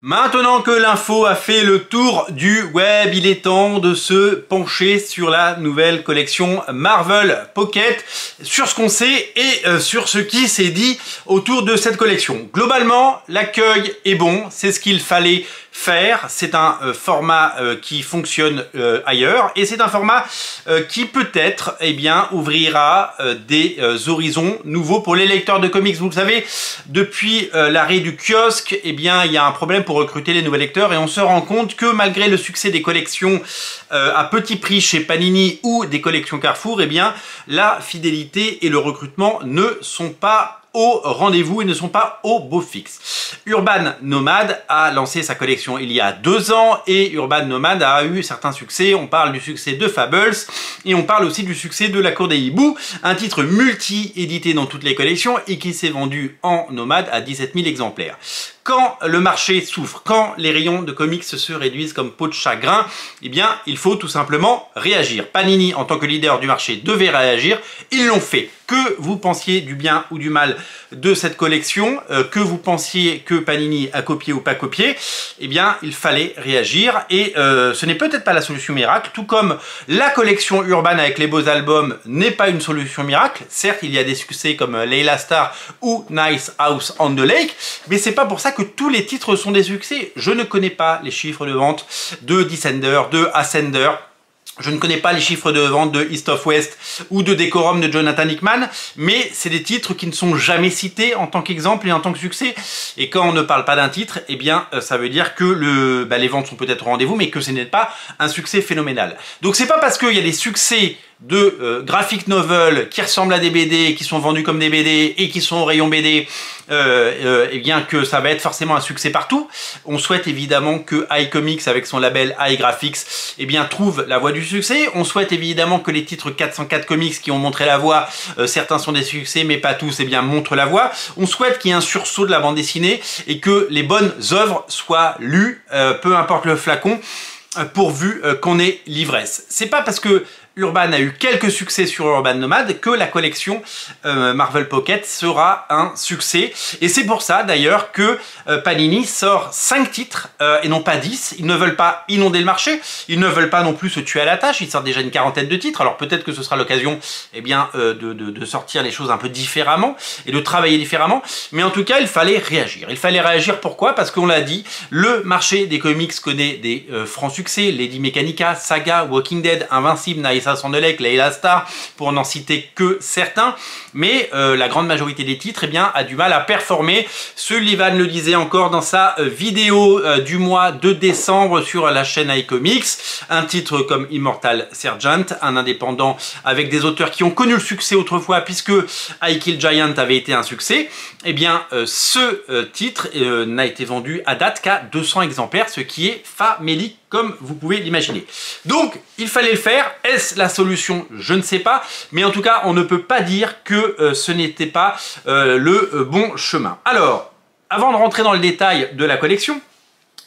Maintenant que l'info a fait le tour du web, il est temps de se pencher sur la nouvelle collection Marvel Pocket, sur ce qu'on sait et sur ce qui s'est dit autour de cette collection. Globalement, l'accueil est bon, c'est ce qu'il fallait faire. C'est un format qui fonctionne ailleurs et c'est un format qui peut-être ouvrira des horizons nouveaux pour les lecteurs de comics. Vous le savez, depuis l'arrêt du kiosque, il y a un problème pour recruter les nouveaux lecteurs et on se rend compte que malgré le succès des collections à petit prix chez Panini ou des collections Carrefour, la fidélité et le recrutement ne sont pas au rendez-vous et ne sont pas au beau fixe. Urban Nomad a lancé sa collection il y a 2 ans et Urban Nomad a eu certains succès. On parle du succès de Fables et on parle aussi du succès de La Cour des Hiboux, un titre multi-édité dans toutes les collections et qui s'est vendu en nomade à 17 000 exemplaires. Quand le marché souffre, quand les rayons de comics se réduisent comme peau de chagrin, il faut tout simplement réagir. Panini, en tant que leader du marché, devait réagir. Ils l'ont fait. Que vous pensiez du bien ou du mal de cette collection, que vous pensiez que Panini a copié ou pas copié, il fallait réagir. Et ce n'est peut-être pas la solution miracle, tout comme la collection Urban avec les beaux albums n'est pas une solution miracle. Certes, il y a des succès comme Layla Starr ou Nice House on the Lake, mais c'est pas pour ça que tous les titres sont des succès. Je ne connais pas les chiffres de vente de Descender, de Ascender. Je ne connais pas les chiffres de vente de East of West ou de Decorum de Jonathan Hickman, mais c'est des titres qui ne sont jamais cités en tant qu'exemple et en tant que succès. Et quand on ne parle pas d'un titre, ça veut dire que les ventes sont peut-être au rendez-vous, mais que ce n'est pas un succès phénoménal. Donc c'est pas parce qu'il y a des succès de graphic novel qui ressemblent à des BD, qui sont vendus comme des BD et qui sont au rayon BD, que ça va être forcément un succès partout. On souhaite évidemment que iComics avec son label iGraphics trouve la voie du succès. On souhaite évidemment que les titres 404 Comics qui ont montré la voie, certains sont des succès mais pas tous, montrent la voie. On souhaite qu'il y ait un sursaut de la bande dessinée et que les bonnes œuvres soient lues, peu importe le flacon, pourvu qu'on ait l'ivresse. C'est pas parce que Urban a eu quelques succès sur Urban Nomad que la collection Marvel Pocket sera un succès. Et c'est pour ça d'ailleurs que Panini sort 5 titres et non pas 10. Ils ne veulent pas inonder le marché, ils ne veulent pas non plus se tuer à la tâche, ils sortent déjà une quarantaine de titres. Alors peut-être que ce sera l'occasion de sortir les choses un peu différemment et de travailler différemment. Mais en tout cas, il fallait réagir. Il fallait réagir pourquoi? Parce qu'on l'a dit, le marché des comics connaît des francs succès. Lady Mechanica, Saga, Walking Dead, Invincible, Nice House on the Lake, Layla Starr, pour n'en citer que certains, mais la grande majorité des titres a du mal à performer. Sullivan le disait encore dans sa vidéo du mois de décembre sur la chaîne iComics, un titre comme Immortal Sergeant, un indépendant avec des auteurs qui ont connu le succès autrefois puisque I Kill Giant avait été un succès, ce titre n'a été vendu à date qu'à 200 exemplaires, ce qui est famélique comme vous pouvez l'imaginer. Donc, il fallait le faire. Est-ce la solution? Je ne sais pas. Mais en tout cas, on ne peut pas dire que ce n'était pas le bon chemin. Alors, avant de rentrer dans le détail de la collection,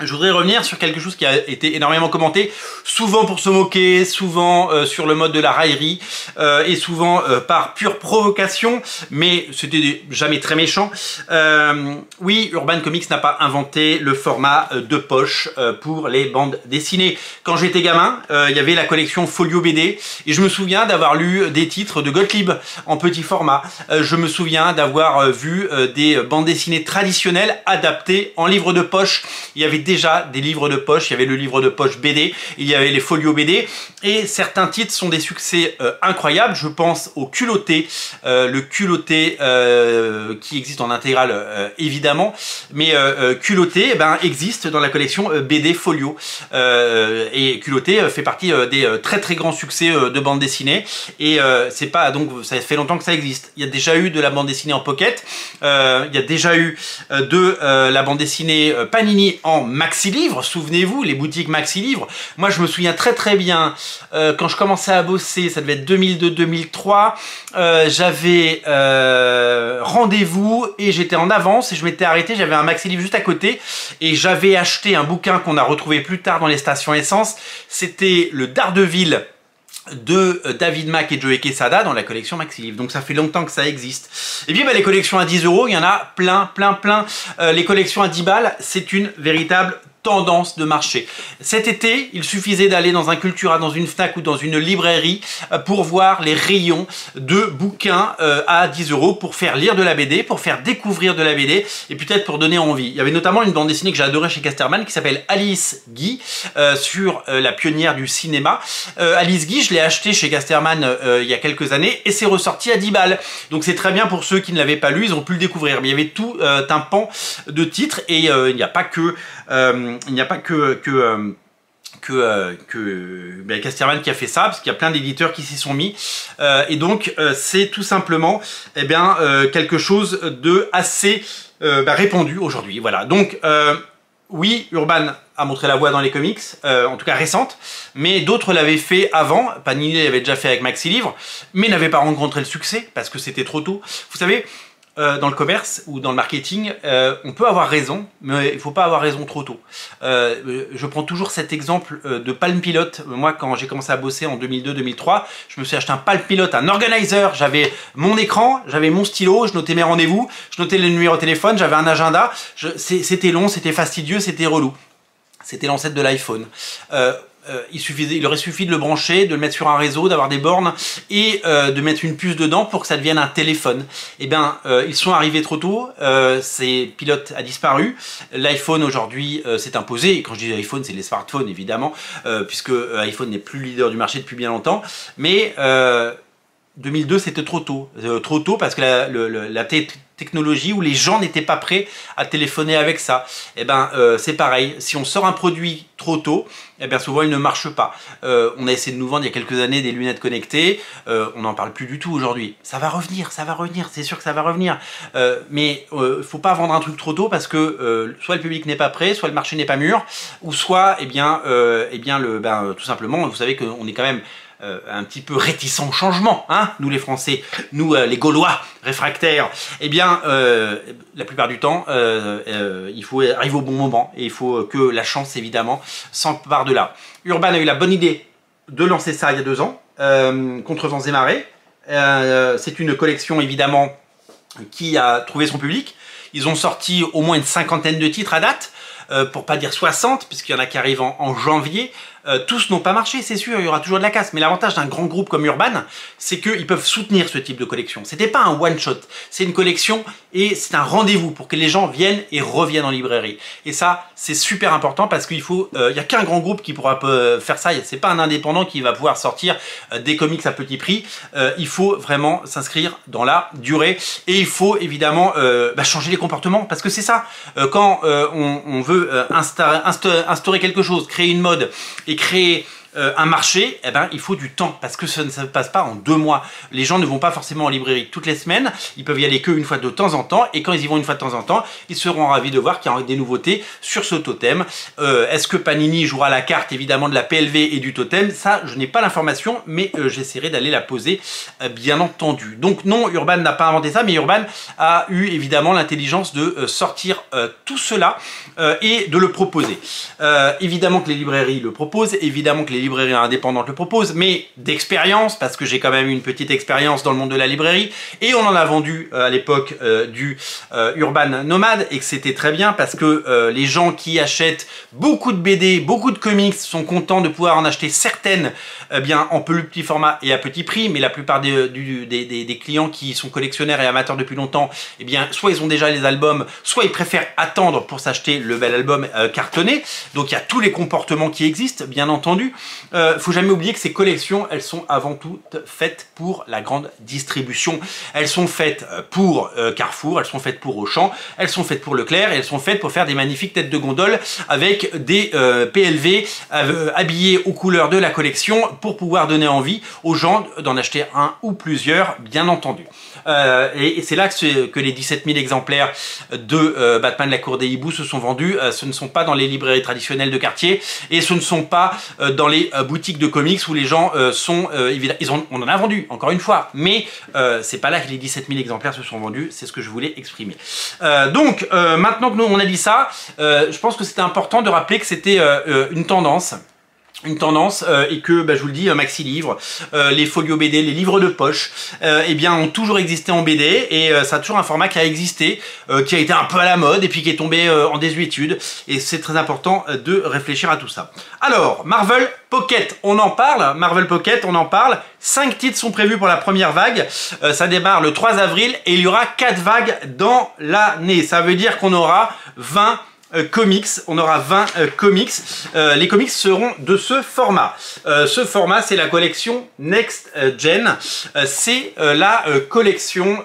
je voudrais revenir sur quelque chose qui a été énormément commenté, souvent pour se moquer, souvent sur le mode de la raillerie et souvent par pure provocation, mais c'était jamais très méchant. Oui, Urban Comics n'a pas inventé le format de poche pour les bandes dessinées. Quand j'étais gamin, il y avait la collection Folio BD et je me souviens d'avoir lu des titres de Gottlieb en petit format. Je me souviens d'avoir vu des bandes dessinées traditionnelles adaptées en livre de poche. Il y avait déjà des livres de poche, il y avait le livre de poche BD, il y avait les folios BD, et certains titres sont des succès incroyables. Je pense au culotté, le culotté qui existe en intégrale évidemment, mais culotté existe dans la collection BD Folio, et culotté fait partie des très très grands succès de bande dessinée, et c'est pas, donc ça fait longtemps que ça existe. Il y a déjà eu de la bande dessinée en pocket, il y a déjà eu de la bande dessinée Panini en maxi livre, souvenez-vous, les boutiques maxi livres. Moi, je me souviens très très bien quand je commençais à bosser, ça devait être 2002-2003, j'avais rendez-vous et j'étais en avance et je m'étais arrêté, j'avais un maxi livre juste à côté et j'avais acheté un bouquin qu'on a retrouvé plus tard dans les stations essence. C'était le Daredevil de David Mack et Joe Quesada dans la collection Maxi Livre. Donc ça fait longtemps que ça existe. Et puis les collections à 10 €, il y en a plein. Les collections à 10 balles, c'est une véritable tendance de marché. Cet été, il suffisait d'aller dans un Cultura, dans une Fnac ou dans une librairie pour voir les rayons de bouquins à 10 € pour faire lire de la BD, pour faire découvrir de la BD et peut-être pour donner envie. Il y avait notamment une bande dessinée que j'ai adorée chez Casterman qui s'appelle Alice Guy sur la pionnière du cinéma. Alice Guy, je l'ai acheté chez Casterman il y a quelques années et c'est ressorti à 10 balles. Donc c'est très bien pour ceux qui ne l'avaient pas lu, ils ont pu le découvrir. Mais il y avait tout un pan de titres et il n'y a pas que Casterman qui a fait ça, parce qu'il y a plein d'éditeurs qui s'y sont mis. Et donc, c'est tout simplement quelque chose de assez répandu aujourd'hui. Voilà. Donc, oui, Urban a montré la voie dans les comics, en tout cas récente, mais d'autres l'avaient fait avant. Panini l'avait déjà fait avec Maxi Livre, mais n'avait pas rencontré le succès parce que c'était trop tôt. Vous savez, dans le commerce ou dans le marketing, on peut avoir raison, mais il ne faut pas avoir raison trop tôt. Je prends toujours cet exemple de Palm Pilot. Moi, quand j'ai commencé à bosser en 2002-2003, je me suis acheté un Palm Pilot, un organizer. J'avais mon écran, j'avais mon stylo, je notais mes rendez-vous, je notais les numéros de téléphone, j'avais un agenda. C'était long, c'était fastidieux, c'était relou. C'était l'ancêtre de l'iPhone. Il aurait suffi de le brancher, de le mettre sur un réseau, d'avoir des bornes et de mettre une puce dedans pour que ça devienne un téléphone. Eh bien, ils sont arrivés trop tôt, ces pilotes a disparu, l'iPhone aujourd'hui s'est imposé, et quand je dis iPhone, c'est les smartphones évidemment, puisque iPhone n'est plus leader du marché depuis bien longtemps, mais 2002 c'était trop tôt parce que la technologie où les gens n'étaient pas prêts à téléphoner avec ça. Et c'est pareil, si on sort un produit trop tôt, souvent il ne marche pas. On a essayé de nous vendre il y a quelques années des lunettes connectées, on n'en parle plus du tout aujourd'hui. Ça va revenir, c'est sûr que ça va revenir. Mais faut pas vendre un truc trop tôt parce que soit le public n'est pas prêt, soit le marché n'est pas mûr, ou soit tout simplement, vous savez qu'on est quand même un petit peu réticent au changement, hein, nous les Français, nous les Gaulois réfractaires, la plupart du temps, il faut arriver au bon moment et il faut que la chance évidemment s'empare de là. Urban a eu la bonne idée de lancer ça il y a 2 ans, contre vents et marées. C'est une collection évidemment qui a trouvé son public. Ils ont sorti au moins une 50aine de titres à date, pour pas dire 60, puisqu'il y en a qui arrivent en janvier. Tous n'ont pas marché, c'est sûr, il y aura toujours de la casse. Mais l'avantage d'un grand groupe comme Urban, c'est qu'ils peuvent soutenir ce type de collection. C'était pas un one-shot, c'est une collection et c'est un rendez-vous pour que les gens viennent et reviennent en librairie. Et ça, c'est super important parce qu'il faut, il n'y a qu'un grand groupe qui pourra faire ça. C'est pas un indépendant qui va pouvoir sortir des comics à petit prix. Il faut vraiment s'inscrire dans la durée et il faut évidemment changer les comportements parce que c'est ça. Quand on veut instaurer quelque chose, créer une mode et créer un marché, il faut du temps parce que ça ne se passe pas en 2 mois. Les gens ne vont pas forcément en librairie toutes les semaines, ils peuvent y aller qu'une fois de temps en temps et quand ils y vont une fois de temps en temps, ils seront ravis de voir qu'il y a des nouveautés sur ce totem. Est-ce que Panini jouera la carte évidemment de la PLV et du totem? Ça, je n'ai pas l'information, mais j'essaierai d'aller la poser bien entendu. Donc non, Urban n'a pas inventé ça, mais Urban a eu évidemment l'intelligence de sortir tout cela et de le proposer. Évidemment que les librairies le proposent, évidemment que les librairies indépendantes le proposent, mais d'expérience, parce que j'ai quand même une petite expérience dans le monde de la librairie, et on en a vendu à l'époque du Urban Nomade, et que c'était très bien, parce que les gens qui achètent beaucoup de BD, beaucoup de comics, sont contents de pouvoir en acheter certaines en plus petit format et à petit prix, mais la plupart des clients qui sont collectionneurs et amateurs depuis longtemps, soit ils ont déjà les albums, soit ils préfèrent attendre pour s'acheter le bel album cartonné, donc il y a tous les comportements qui existent, bien entendu. Faut jamais oublier que ces collections, elles sont avant tout faites pour la grande distribution. Elles sont faites pour Carrefour, elles sont faites pour Auchan, elles sont faites pour Leclerc et elles sont faites pour faire des magnifiques têtes de gondole avec des PLV habillés aux couleurs de la collection pour pouvoir donner envie aux gens d'en acheter un ou plusieurs, bien entendu. Et c'est là que les 17 000 exemplaires de Batman la Cour des Hiboux se sont vendus. Ce ne sont pas dans les librairies traditionnelles de quartier et ce ne sont pas dans les boutiques de comics où les gens on en a vendu, encore une fois, mais c'est pas là que les 17 000 exemplaires se sont vendus, c'est ce que je voulais exprimer. Donc, maintenant que nous on a dit ça, je pense que c'était important de rappeler que c'était une tendance. une tendance et que je vous le dis, maxi livres, les folios BD, les livres de poche, eh bien ont toujours existé en BD et ça a toujours un format qui a existé, qui a été un peu à la mode et puis qui est tombé en désuétude, et c'est très important de réfléchir à tout ça. Alors Marvel Pocket, on en parle. Marvel Pocket, on en parle. 5 titres sont prévus pour la première vague. Ça démarre le 3 avril et il y aura 4 vagues dans l'année. Ça veut dire qu'on aura 20 comics, on aura 20 comics. Les comics seront de ce format. Ce format, c'est la collection Next Gen. C'est la collection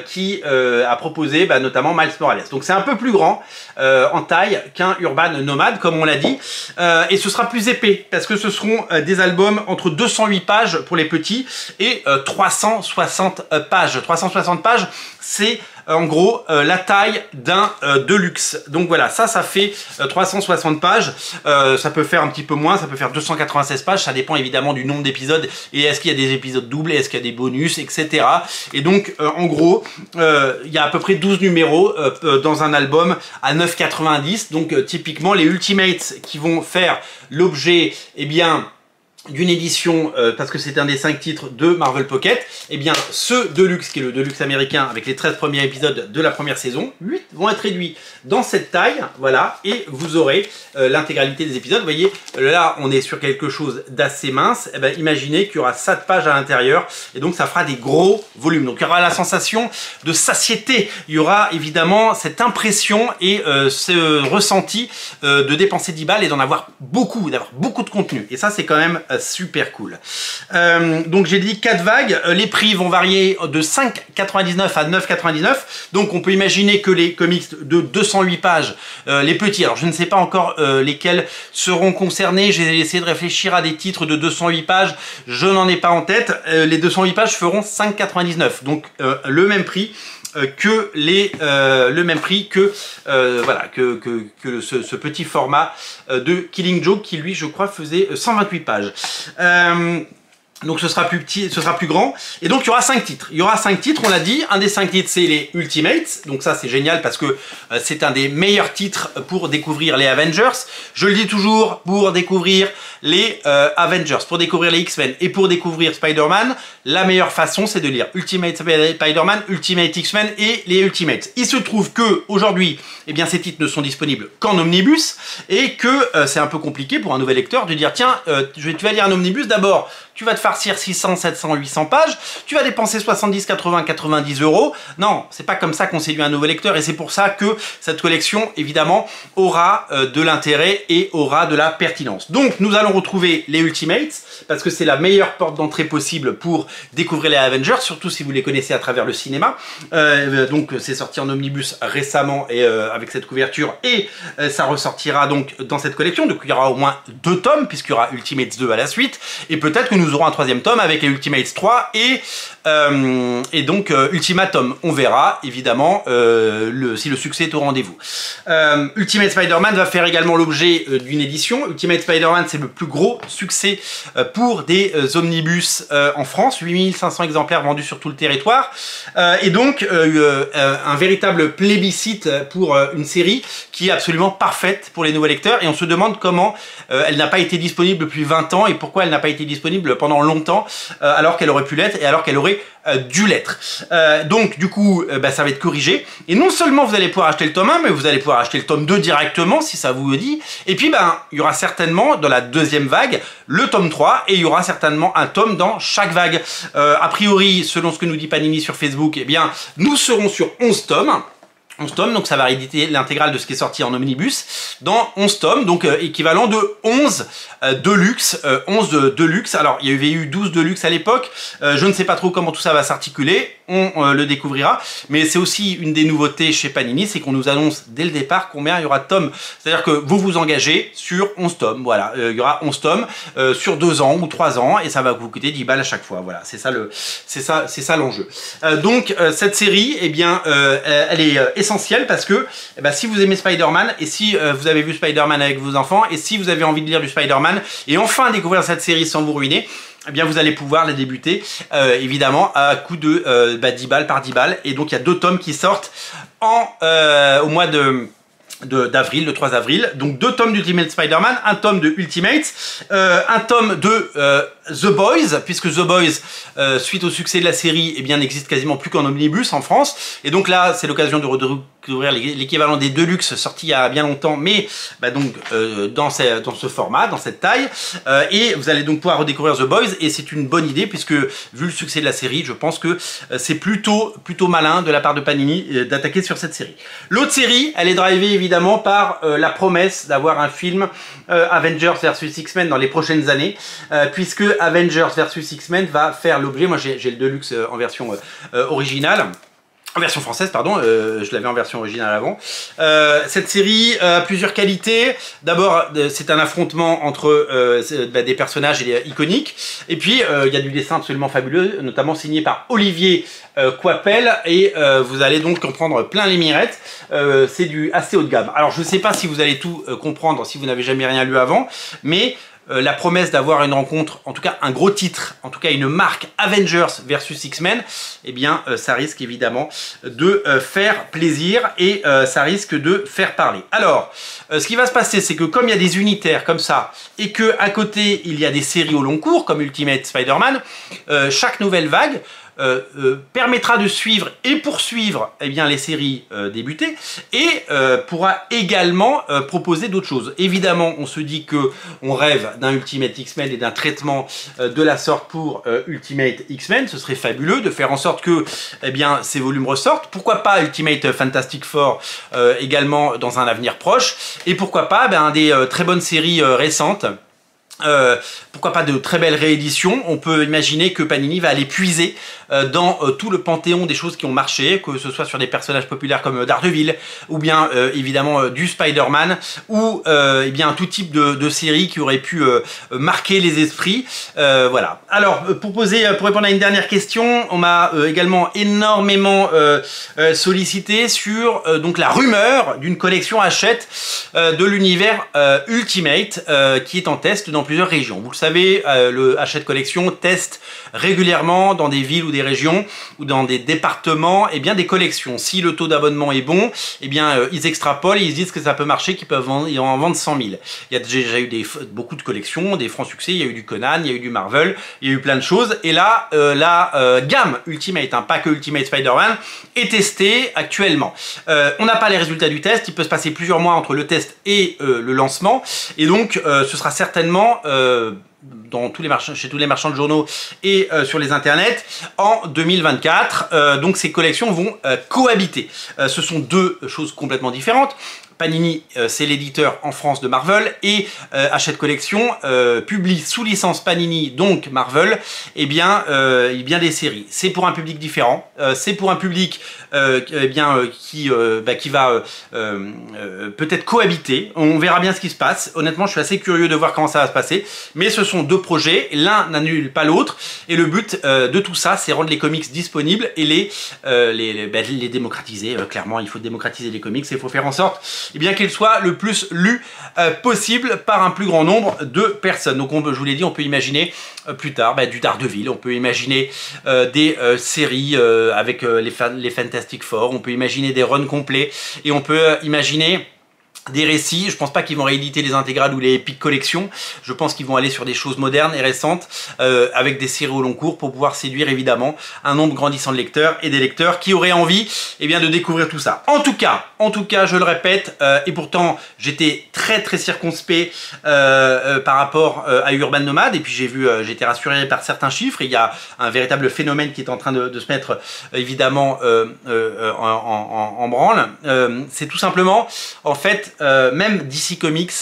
qui a proposé notamment Miles Morales. Donc c'est un peu plus grand en taille qu'un Urban Nomad, comme on l'a dit. Et ce sera plus épais, parce que ce seront des albums entre 208 pages pour les petits et 360 pages. 360 pages, c'est en gros la taille d'un Deluxe. Donc voilà, ça fait 360 pages. Ça peut faire un petit peu moins, ça peut faire 296 pages, ça dépend évidemment du nombre d'épisodes et est-ce qu'il y a des épisodes doublés, est-ce qu'il y a des bonus, etc. Et donc en gros, il y a à peu près 12 numéros dans un album à 9,90. Donc typiquement les Ultimates qui vont faire l'objet, eh bien, d'une édition, parce que c'est un des 5 titres de Marvel Pocket, et bien ce Deluxe, qui est le Deluxe américain avec les 13 premiers épisodes de la première saison, 8 vont être réduits dans cette taille, voilà, et vous aurez l'intégralité des épisodes. Vous voyez, là on est sur quelque chose d'assez mince. imaginez qu'il y aura 7 pages à l'intérieur, et donc ça fera des gros volumes. Donc il y aura la sensation de satiété, il y aura évidemment cette impression et ce ressenti de dépenser 10 balles et d'en avoir beaucoup, d'avoir beaucoup de contenu. Et ça c'est quand même super cool. Donc j'ai dit 4 vagues, les prix vont varier de 5,99 à 9,99. Donc on peut imaginer que les comics de 208 pages, les petits, alors je ne sais pas encore lesquels seront concernés, j'ai essayé de réfléchir à des titres de 208 pages, je n'en ai pas en tête. Les 208 pages feront 5,99, donc le même prix que voilà, que ce petit format de Killing Joke qui lui je crois faisait 128 pages. Donc ce sera plus petit, ce sera plus grand. Et donc il y aura 5 titres. Il y aura 5 titres, on l'a dit. Un des 5 titres, c'est les Ultimates. Donc ça, c'est génial parce que c'est un des meilleurs titres pour découvrir les Avengers. Je le dis toujours, pour découvrir les Avengers, pour découvrir les X-Men et pour découvrir Spider-Man, la meilleure façon, c'est de lire Ultimate Spider-Man, Ultimate X-Men et les Ultimates. Il se trouve que aujourd'hui, eh bien, ces titres ne sont disponibles qu'en omnibus et que c'est un peu compliqué pour un nouvel lecteur de dire tiens, tu vas lire un omnibus d'abord. Tu vas te farcir 600, 700, 800 pages, tu vas dépenser 70, 80, 90 euros. Non, c'est pas comme ça qu'on séduit un nouveau lecteur et c'est pour ça que cette collection, évidemment, aura de l'intérêt et aura de la pertinence. Donc, nous allons retrouver les Ultimates parce que c'est la meilleure porte d'entrée possible pour découvrir les Avengers, surtout si vous les connaissez à travers le cinéma. Donc, c'est sorti en omnibus récemment et avec cette couverture et ça ressortira donc dans cette collection. Donc, il y aura au moins 2 tomes puisqu'il y aura Ultimates 2 à la suite et peut-être que nous aurons un 3e tome avec les Ultimates 3 et donc Ultimatum. On verra évidemment si le succès est au rendez-vous. Ultimate Spider-Man va faire également l'objet d'une édition. Ultimate Spider-Man, c'est le plus gros succès pour des omnibus en France. 8500 exemplaires vendus sur tout le territoire. Et donc un véritable plébiscite pour une série qui est absolument parfaite pour les nouveaux lecteurs. Et on se demande comment elle n'a pas été disponible depuis 20 ans et pourquoi elle n'a pas été disponible pendant longtemps alors qu'elle aurait pu l'être et alors qu'elle aurait dû l'être. Donc du coup ça va être corrigé et non seulement vous allez pouvoir acheter le tome 1 mais vous allez pouvoir acheter le tome 2 directement si ça vous dit, et puis il y aura certainement dans la 2e vague le tome 3 et il y aura certainement un tome dans chaque vague. A priori selon ce que nous dit Panini sur Facebook, eh bien nous serons sur 11 tomes. 11 tomes, donc ça va rééditer l'intégrale de ce qui est sorti en omnibus dans 11 tomes, donc équivalent de 11 Deluxe, 11 de Deluxe. Alors il y avait eu 12 Deluxe à l'époque, je ne sais pas trop comment tout ça va s'articuler, on le découvrira, mais c'est aussi une des nouveautés chez Panini, c'est qu'on nous annonce dès le départ combien il y aura de tomes, c'est-à-dire que vous vous engagez sur 11 tomes, voilà, il y aura 11 tomes sur 2 ans ou 3 ans, et ça va vous coûter 10 balles à chaque fois, voilà, c'est ça l'enjeu. Donc cette série, eh bien, elle est essentielle parce que si vous aimez Spider-Man, et si vous avez vu Spider-Man avec vos enfants, et si vous avez envie de lire du Spider-Man, et enfin découvrir cette série sans vous ruiner, eh bien vous allez pouvoir la débuter évidemment à coût de 10 balles par 10 balles. Et donc il y a 2 tomes qui sortent au mois de d'avril, le 3 avril. Donc 2 tomes d'Ultimate Spider-Man, un tome de Ultimate, un tome de The Boys, puisque The Boys, suite au succès de la série, eh bien, n'existe quasiment plus qu'en omnibus en France. Et donc là, c'est l'occasion de redécouvrir l'équivalent des Deluxe sortis il y a bien longtemps, mais bah, donc dans ce format, dans cette taille. Et vous allez donc pouvoir redécouvrir The Boys, et c'est une bonne idée, puisque vu le succès de la série, je pense que c'est plutôt malin de la part de Panini d'attaquer sur cette série. L'autre série, elle est drivée évidemment par la promesse d'avoir un film Avengers versus X-Men dans les prochaines années, puisque Avengers versus X-Men va faire l'objet, moi j'ai le Deluxe en version originale, en version française, pardon, je l'avais en version originale avant. Cette série a plusieurs qualités. D'abord, c'est un affrontement entre des personnages iconiques. Et puis, il y a du dessin absolument fabuleux, notamment signé par Olivier Coipel. Et vous allez donc en prendre plein les mirettes. C'est du assez haut de gamme. Alors, je ne sais pas si vous allez tout comprendre si vous n'avez jamais rien lu avant, mais la promesse d'avoir une rencontre, en tout cas un gros titre, en tout cas une marque Avengers versus X-Men, eh bien ça risque évidemment de faire plaisir et ça risque de faire parler. Alors, ce qui va se passer, c'est que comme il y a des unitaires comme ça et que à côté il y a des séries au long cours comme Ultimate Spider-Man, chaque nouvelle vague permettra de suivre et poursuivre eh bien, les séries débutées et pourra également proposer d'autres choses. Évidemment, on se dit que on rêve d'un Ultimate X-Men et d'un traitement de la sorte pour Ultimate X-Men. Ce serait fabuleux de faire en sorte que eh bien, ces volumes ressortent. Pourquoi pas Ultimate Fantastic Four également dans un avenir proche. Et pourquoi pas des très bonnes séries récentes. Pourquoi pas de très belles rééditions. On peut imaginer que Panini va aller puiser dans tout le panthéon des choses qui ont marché, que ce soit sur des personnages populaires comme Daredevil, ou bien évidemment du Spider-Man, ou eh bien tout type de séries qui auraient pu marquer les esprits. Voilà. Alors, pour répondre à une dernière question, on m'a également énormément sollicité sur donc la rumeur d'une collection Hachette de l'univers Ultimate qui est en test dans plusieurs régions. Vous le savez, le Hachette Collection teste régulièrement dans des villes ou des régions ou dans des départements et bien des collections. Si le taux d'abonnement est bon, et bien ils extrapolent et ils se disent que ça peut marcher, qu'ils peuvent en vendre 100 000. Il y a déjà eu beaucoup de collections, des francs succès, il y a eu du Conan, il y a eu du Marvel, il y a eu plein de choses. Et là, la gamme Ultimate, pas que Ultimate Spider-Man, est testée actuellement. On n'a pas les résultats du test, il peut se passer plusieurs mois entre le test et le lancement. Et donc, ce sera certainement dans tous les marchands, chez tous les marchands de journaux et sur les internets en 2024. Donc ces collections vont cohabiter. Ce sont deux choses complètement différentes. Panini, c'est l'éditeur en France de Marvel et Hachette Collection publie sous licence Panini, donc Marvel, et bien des séries. C'est pour un public différent. C'est pour un public qui va peut-être cohabiter. On verra bien ce qui se passe. Honnêtement, je suis assez curieux de voir comment ça va se passer. Mais ce sont deux projets, l'un n'annule pas l'autre. Et le but de tout ça, c'est rendre les comics disponibles et les démocratiser. Clairement, il faut démocratiser les comics et il faut faire en sorte qu'elle soit le plus lue possible par un plus grand nombre de personnes. Donc je vous l'ai dit, on peut imaginer plus tard du Daredevil, on peut imaginer des séries avec les Fantastic Four, on peut imaginer des runs complets et on peut imaginer des récits. Je pense pas qu'ils vont rééditer les intégrales ou les Epic Collections. Je pense qu'ils vont aller sur des choses modernes et récentes avec des séries au long cours pour pouvoir séduire évidemment un nombre grandissant de lecteurs et des lecteurs qui auraient envie de découvrir tout ça. En tout cas, je le répète, et pourtant j'étais très circonspect par rapport à Urban Nomad et puis j'ai été rassuré par certains chiffres. Et il y a un véritable phénomène qui est en train de se mettre évidemment en branle. C'est tout simplement en fait même DC Comics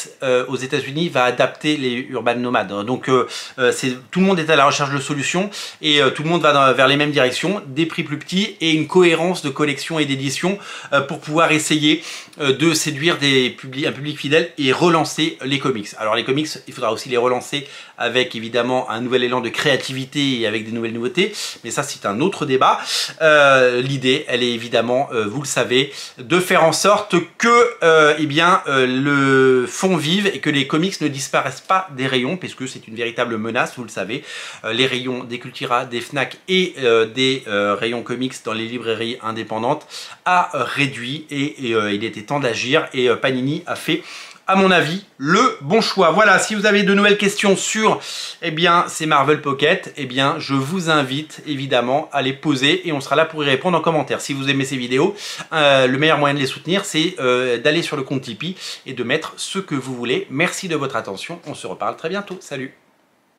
aux États-Unis va adapter les Urban Nomades. Donc tout le monde est à la recherche de solutions et tout le monde va vers les mêmes directions, des prix plus petits et une cohérence de collection et d'édition pour pouvoir essayer de séduire un public fidèle et relancer les comics. Alors les comics, il faudra aussi les relancer avec évidemment un nouvel élan de créativité et avec des nouvelles nouveautés, mais ça c'est un autre débat. L'idée, elle est évidemment, vous le savez, de faire en sorte que bien, le fond vive et que les comics ne disparaissent pas des rayons, puisque c'est une véritable menace, vous le savez. Les rayons des Cultura, des Fnac et des rayons comics dans les librairies indépendantes a réduit et il était temps d'agir et Panini a fait, à mon avis, le bon choix. Voilà, si vous avez de nouvelles questions sur ces Marvel Pocket, je vous invite évidemment à les poser et on sera là pour y répondre en commentaire. Si vous aimez ces vidéos, le meilleur moyen de les soutenir, c'est d'aller sur le compte Tipeee et de mettre ce que vous voulez. Merci de votre attention, on se reparle très bientôt. Salut!